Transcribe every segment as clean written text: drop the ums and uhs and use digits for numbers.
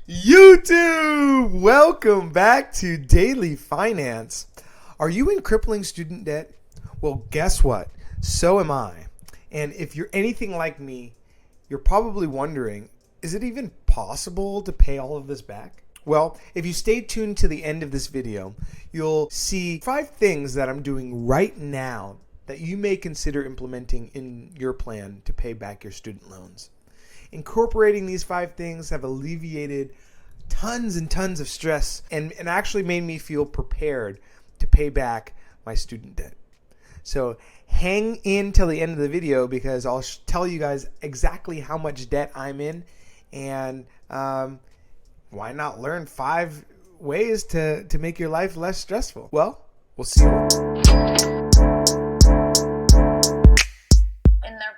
YouTube, welcome back to Daily Finance. Are you in crippling student debt? Well, guess what? So am I. And if you're anything like me, you're probably wondering, is it even possible to pay all of this back? Well, if you stay tuned to the end of this video, you'll see 5 things that I'm doing right now that you may consider implementing in your plan to pay back your student loans. Incorporating these 5 things have alleviated tons and tons of stress and actually made me feel prepared to pay back my student debt. So hang in till the end of the video because I'll tell you guys exactly how much debt I'm in, and why not learn 5 ways to make your life less stressful. Well, we'll see you.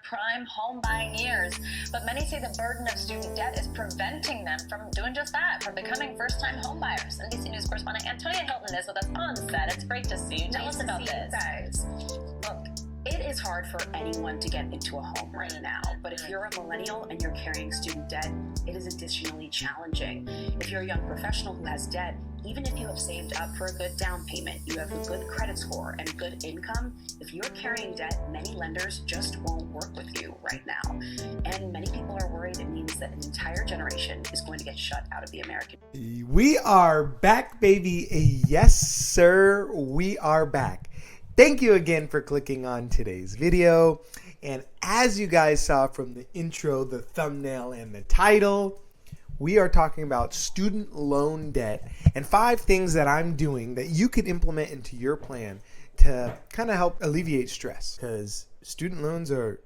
Prime home buying years, but many say the burden of student debt is preventing them from doing just that, from becoming first-time home buyers. NBC News correspondent Antonia Hilton is with us on set. It's great to see you. Tell us about this. Guys, look, it is hard for anyone to get into a home right now, but if you're a millennial and you're carrying student debt, it is additionally challenging. If you're a young professional who has debt, even if you have saved up for a good down payment, you have a good credit score and good income, if you're carrying debt, many lenders just won't work with you right now. And many people are worried it means that an entire generation is going to get shut out of the American. We are back, baby. Yes, sir. We are back. Thank you again for clicking on today's video. And as you guys saw from the intro, the thumbnail, and the title, we are talking about student loan debt and 5 things that I'm doing that you could implement into your plan to kind of help alleviate stress, because student loans are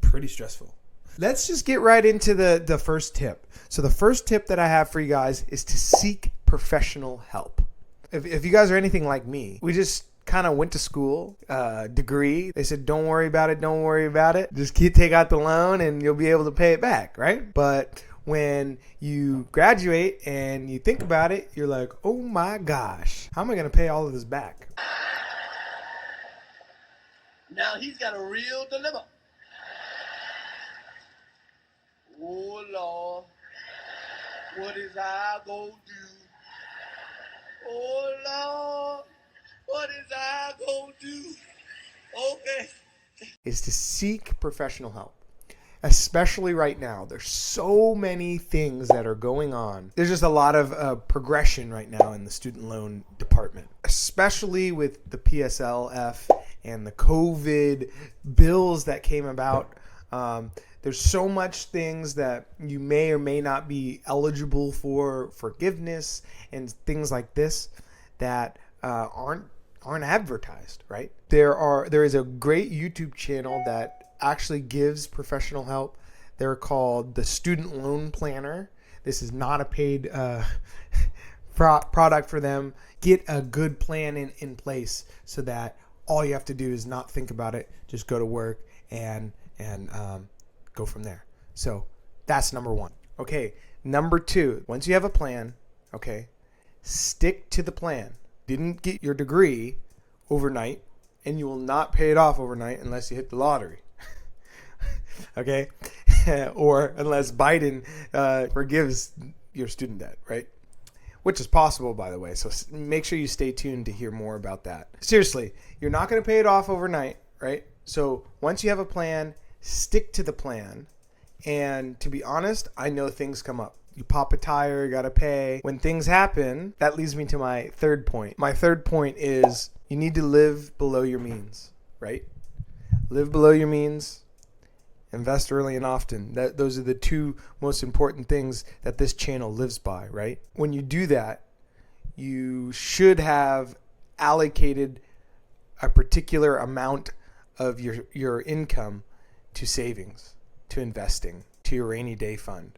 pretty stressful. Let's just get right into the first tip. So the first tip that I have for you guys is to seek professional help. If you guys are anything like me, we just kind of went to school, degree. They said, don't worry about it. Don't worry about it. Just take out the loan and you'll be able to pay it back, right? But when you graduate and you think about it, you're like, oh my gosh, how am I going to pay all of this back? Now he's got a real dilemma. Oh Lord, what is I gonna do? Oh Lord, what is I gonna do? Okay. Is to seek professional help. Especially right now, there's so many things that are going on. There's just a lot of progression right now in the student loan department, especially with the PSLF and the COVID bills that came about. There's so much things that you may or may not be eligible for forgiveness and things like this that aren't advertised, right? There is a great YouTube channel that actually gives professional help. They're called the Student Loan Planner. This is not a paid product for them. Get a good plan in place so that all you have to do is not think about it. Just go to work and go from there. So that's number 1. Okay, number 2, once you have a plan, okay, stick to the plan. Didn't get your degree overnight, and you will not pay it off overnight unless you hit the lottery. Okay? Or unless Biden forgives your student debt, right? Which is possible, by the way. So make sure you stay tuned to hear more about that. Seriously, you're not going to pay it off overnight, right? So once you have a plan, stick to the plan. And to be honest, I know things come up. You pop a tire, you got to pay. When things happen, that leads me to my 3rd point. My 3rd point is you need to live below your means, right? Live below your means. Invest early and often. Those are the 2 most important things that this channel lives by, right? When you do that, you should have allocated a particular amount of your income to savings, to investing, to your rainy day fund.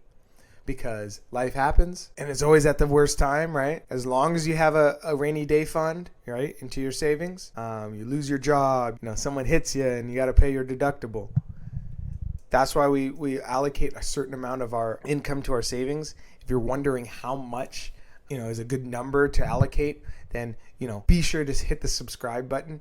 Because life happens and it's always at the worst time, right? As long as you have a rainy day fund, right, into your savings, you lose your job, someone hits you and you got to pay your deductible. That's why we allocate a certain amount of our income to our savings. If you're wondering how much, is a good number to allocate, then, be sure to hit the subscribe button,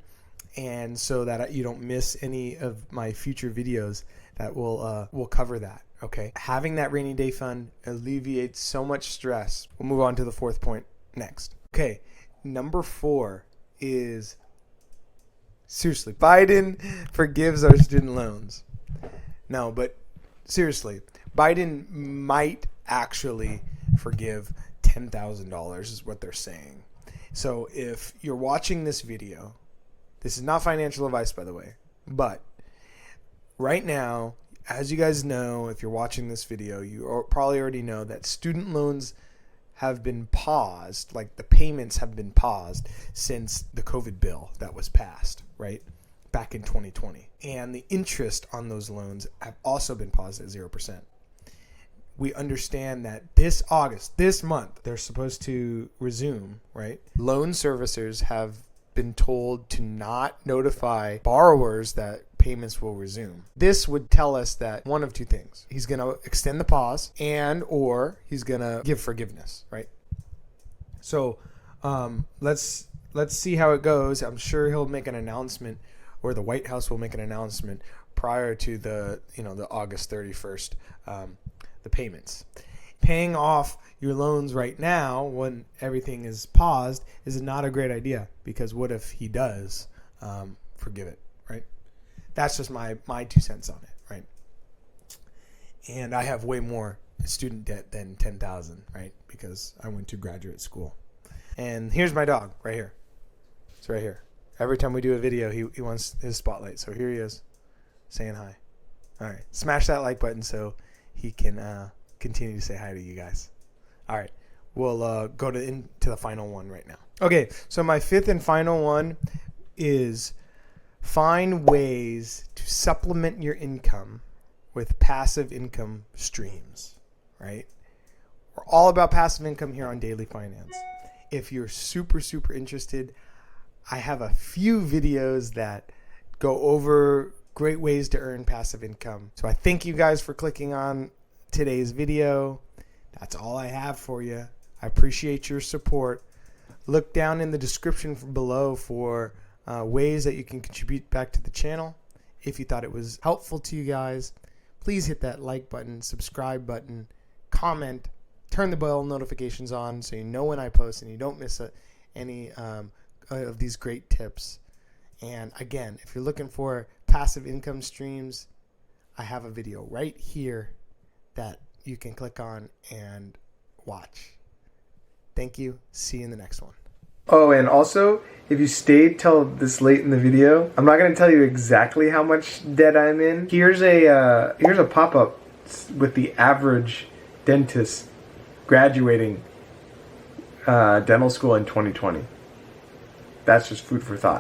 and so that you don't miss any of my future videos that will cover that. Okay, having that rainy day fund alleviates so much stress. We'll move on to the fourth point next. Okay, number 4 is, seriously, Biden forgives our student loans. No, but seriously, Biden might actually forgive $10,000 is what they're saying. So if you're watching this video, this is not financial advice, by the way, but right now, as you guys know, if you're watching this video, you probably already know that student loans have been paused, like the payments have been paused since the COVID bill that was passed, right, back in 2020. And the interest on those loans have also been paused at 0%. We understand that this August, this month, they're supposed to resume, right? Loan servicers have been told to not notify borrowers that payments will resume. This would tell us that one of two things. He's going to extend the pause or he's going to give forgiveness, right? So let's see how it goes. I'm sure he'll make an announcement, or the White House will make an announcement prior to the August 31st, the payments. Paying off your loans right now when everything is paused is not a great idea, because what if he does forgive it, right? That's just my 2 cents on it, right? And I have way more student debt than 10,000, right? Because I went to graduate school. And here's my dog right here. It's right here. Every time we do a video, he wants his spotlight. So here he is saying hi. All right. Smash that like button so he can continue to say hi to you guys. All right. We'll go into the final one right now. Okay. So my 5th and final one is find ways to supplement your income with passive income streams, right? We're all about passive income here on Daily Finance. If you're super, super interested, I have a few videos that go over great ways to earn passive income. So I thank you guys for clicking on today's video. That's all I have for you. I appreciate your support. Look down in the description below for ways that you can contribute back to the channel. If you thought it was helpful to you guys, please hit that like button, subscribe button, comment, turn the bell notifications on so you know when I post and you don't miss any of these great tips. And again, if you're looking for passive income streams, I have a video right here that you can click on and watch. Thank you. See you in the next one. Oh, and also, if you stayed till this late in the video, I'm not going to tell you exactly how much debt I'm in. Here's a pop-up with the average dentist graduating dental school in 2020. That's just food for thought.